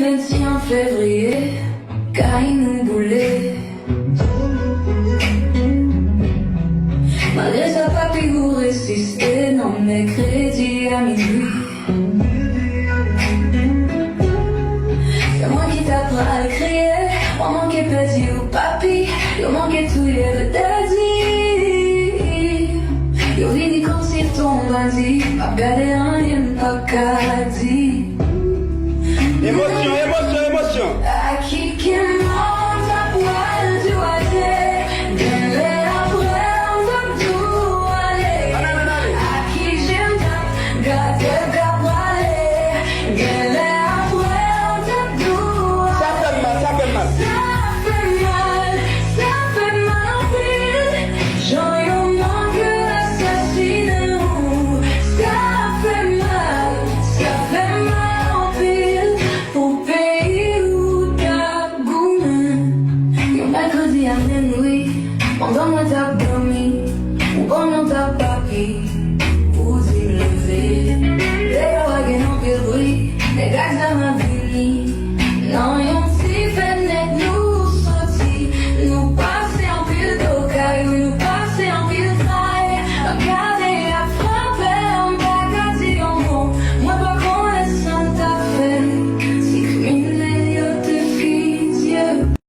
21 février, quand il nous boulait. Malgré ça, papi, vous résistez, non, mes crédits à minuit. C'est moi qui t'apprends à crier, moi manqué petit ou papi, yo manqué tout y est dit. Yo vini comme si ton bandit, pas gardé rien, pas qu'à dire. Émotion, émotion, émotion. I keep